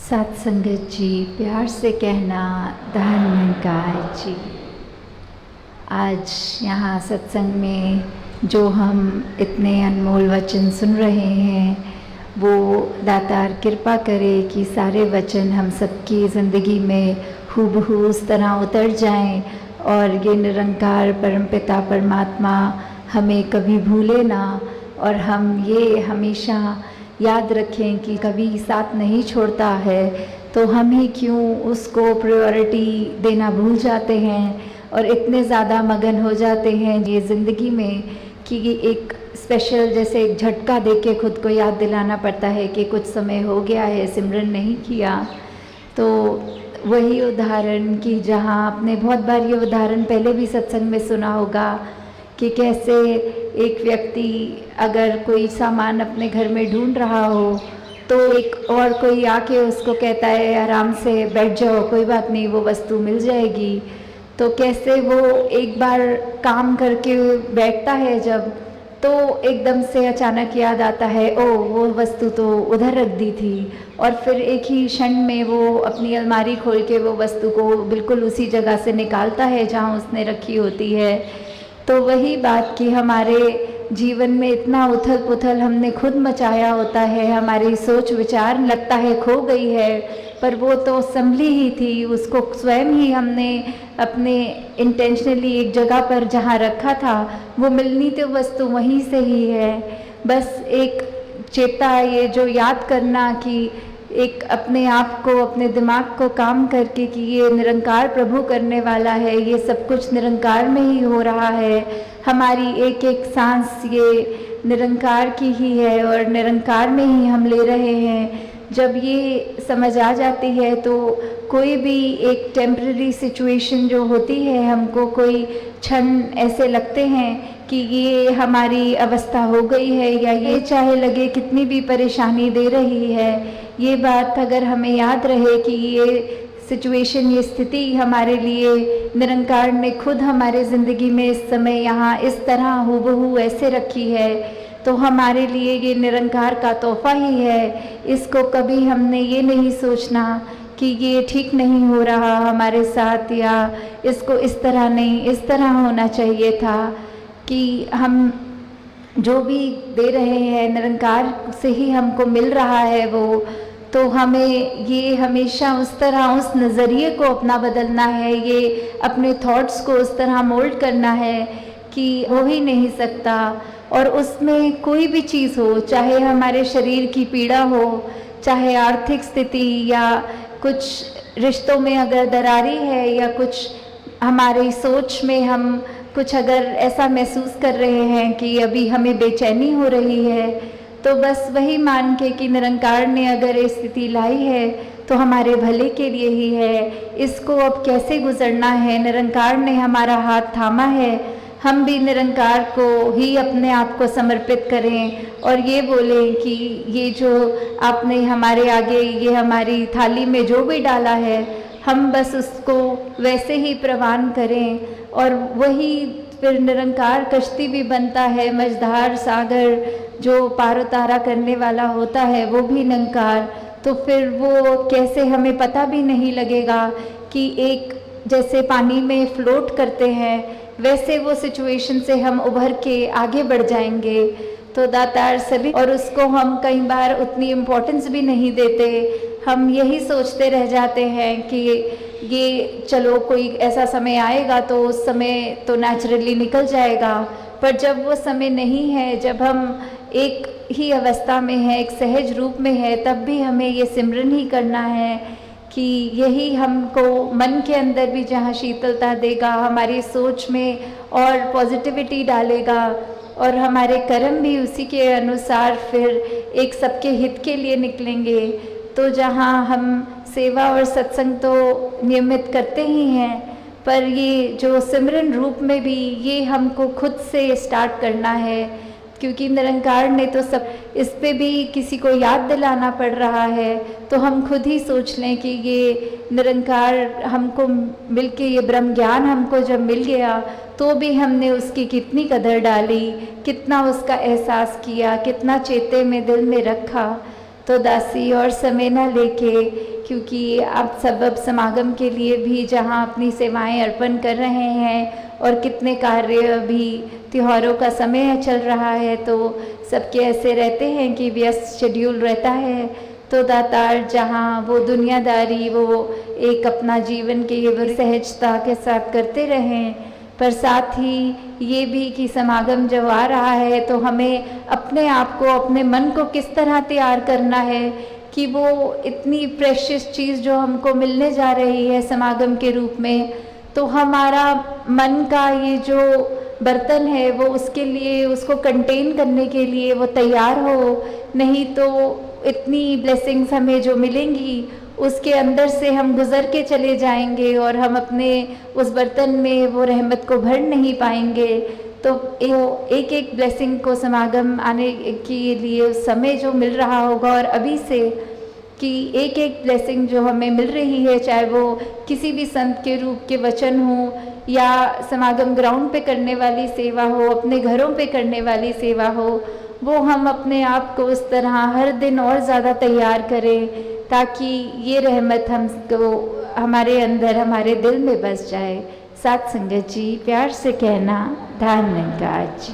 सात संगत जी, प्यार से कहना धन निकाय जी। आज यहाँ सत्संग में जो हम इतने अनमोल वचन सुन रहे हैं, वो दातार कृपा करे कि सारे वचन हम सबकी ज़िंदगी में हूबहू उस तरह उतर जाएं और ये निरंकार परमपिता परमात्मा हमें कभी भूले ना, और हम ये हमेशा याद रखें कि कभी साथ नहीं छोड़ता है, तो हम ही क्यों उसको प्रायोरिटी देना भूल जाते हैं और इतने ज़्यादा मगन हो जाते हैं ये ज़िंदगी में कि ये एक स्पेशल जैसे एक झटका दे के खुद को याद दिलाना पड़ता है कि कुछ समय हो गया है सिमरन नहीं किया। तो वही उदाहरण कि जहाँ आपने बहुत बार ये उदाहरण पहले भी सत्संग में सुना होगा कि कैसे एक व्यक्ति अगर कोई सामान अपने घर में ढूंढ रहा हो तो एक और कोई आके उसको कहता है आराम से बैठ जाओ, कोई बात नहीं, वो वस्तु मिल जाएगी। तो कैसे वो एक बार काम करके बैठता है जब, तो एकदम से अचानक याद आता है ओ वो वस्तु तो उधर रख दी थी, और फिर एक ही क्षण में वो अपनी अलमारी खोल के वो वस्तु को बिल्कुल उसी जगह से निकालता है जहाँ उसने रखी होती है। तो वही बात कि हमारे जीवन में इतना उथल पुथल हमने खुद मचाया होता है, हमारी सोच विचार लगता है खो गई है, पर वो तो संभली ही थी, उसको स्वयं ही हमने अपने इंटेंशनली एक जगह पर जहाँ रखा था, वो मिलनी तो वस्तु वहीं से ही है। बस एक चेता ये जो याद करना कि एक अपने आप को, अपने दिमाग को काम करके कि ये निरंकार प्रभु करने वाला है, ये सब कुछ निरंकार में ही हो रहा है, हमारी एक एक सांस ये निरंकार की ही है और निरंकार में ही हम ले रहे हैं। जब ये समझ आ जाती है तो कोई भी एक टेम्पररी सिचुएशन जो होती है, हमको कोई क्षण ऐसे लगते हैं कि ये हमारी अवस्था हो गई है या ये चाहे लगे कितनी भी परेशानी दे रही है, ये बात अगर हमें याद रहे कि ये सिचुएशन, ये स्थिति हमारे लिए निरंकार ने खुद हमारे ज़िंदगी में इस समय यहाँ इस तरह हूबहू ऐसे रखी है, तो हमारे लिए ये निरंकार का तोहफा ही है। इसको कभी हमने ये नहीं सोचना कि ये ठीक नहीं हो रहा हमारे साथ या इसको इस तरह नहीं, इस तरह होना चाहिए था, कि हम जो भी दे रहे हैं निरंकार से ही हमको मिल रहा है वो, तो हमें ये हमेशा उस तरह उस नज़रिए को अपना बदलना है, ये अपने थॉट्स को उस तरह मोल्ड करना है कि हो ही नहीं सकता। और उसमें कोई भी चीज़ हो, चाहे हमारे शरीर की पीड़ा हो, चाहे आर्थिक स्थिति या कुछ रिश्तों में अगर दरारी है या कुछ हमारी सोच में हम कुछ अगर ऐसा महसूस कर रहे हैं कि अभी हमें बेचैनी हो रही है, तो बस वही मान के कि निरंकार ने अगर ये स्थिति लाई है तो हमारे भले के लिए ही है, इसको अब कैसे गुजरना है, निरंकार ने हमारा हाथ थामा है, हम भी निरंकार को ही अपने आप को समर्पित करें और ये बोलें कि ये जो आपने हमारे आगे, ये हमारी थाली में जो भी डाला है, हम बस उसको वैसे ही प्रवान करें। और वही फिर निरंकार कश्ती भी बनता है, मझधार सागर जो पार उतारा करने वाला होता है वो भी निरंकार। तो फिर वो कैसे हमें पता भी नहीं लगेगा कि एक जैसे पानी में फ्लोट करते हैं, वैसे वो सिचुएशन से हम उभर के आगे बढ़ जाएंगे। तो दातार सभी, और उसको हम कई बार उतनी इम्पोर्टेंस भी नहीं देते, हम यही सोचते रह जाते हैं कि ये चलो कोई ऐसा समय आएगा तो उस समय तो नेचुरली निकल जाएगा, पर जब वो समय नहीं है, जब हम एक ही अवस्था में है, एक सहज रूप में है, तब भी हमें ये सिमरन ही करना है कि यही हमको मन के अंदर भी जहाँ शीतलता देगा, हमारी सोच में और पॉजिटिविटी डालेगा और हमारे कर्म भी उसी के अनुसार फिर एक सबके हित के लिए निकलेंगे। तो जहाँ हम सेवा और सत्संग तो नियमित करते ही हैं, पर ये जो सिमरन रूप में भी ये हमको खुद से स्टार्ट करना है, क्योंकि निरंकार ने तो सब, इस पे भी किसी को याद दिलाना पड़ रहा है। तो हम खुद ही सोच लें कि ये निरंकार हमको मिलके, ये ब्रह्म ज्ञान हमको जब मिल गया तो भी हमने उसकी कितनी कदर डाली, कितना उसका एहसास किया, कितना चेते में दिल में रखा। तो दासी और समय ना लेके, क्योंकि आप सबब समागम के लिए भी जहाँ अपनी सेवाएं अर्पण कर रहे हैं और कितने कार्य अभी त्योहारों का समय चल रहा है, तो सबके ऐसे रहते हैं कि व्यस्त शेड्यूल रहता है। तो दातार जहाँ वो दुनियादारी वो एक अपना जीवन के ये बड़ी सहजता के साथ करते रहें, पर साथ ही ये भी कि समागम जब आ रहा है तो हमें अपने आप को, अपने मन को किस तरह तैयार करना है कि वो इतनी प्रेशियस चीज़ जो हमको मिलने जा रही है समागम के रूप में, तो हमारा मन का ये जो बर्तन है वो उसके लिए, उसको कंटेन करने के लिए वो तैयार हो। नहीं तो इतनी ब्लेसिंग्स हमें जो मिलेंगी उसके अंदर से हम गुज़र के चले जाएंगे और हम अपने उस बर्तन में वो रहमत को भर नहीं पाएंगे। तो एक एक ब्लेसिंग को समागम आने के लिए समय जो मिल रहा होगा और अभी से कि एक एक ब्लेसिंग जो हमें मिल रही है, चाहे वो किसी भी संत के रूप के वचन हो या समागम ग्राउंड पे करने वाली सेवा हो, अपने घरों पे करने वाली सेवा हो, वो हम अपने आप को उस तरह हर दिन और ज़्यादा तैयार करें ताकि ये रहमत हमको हमारे अंदर, हमारे दिल में बस जाए। साथ संगत जी, प्यार से कहना, धन्यवाद जी।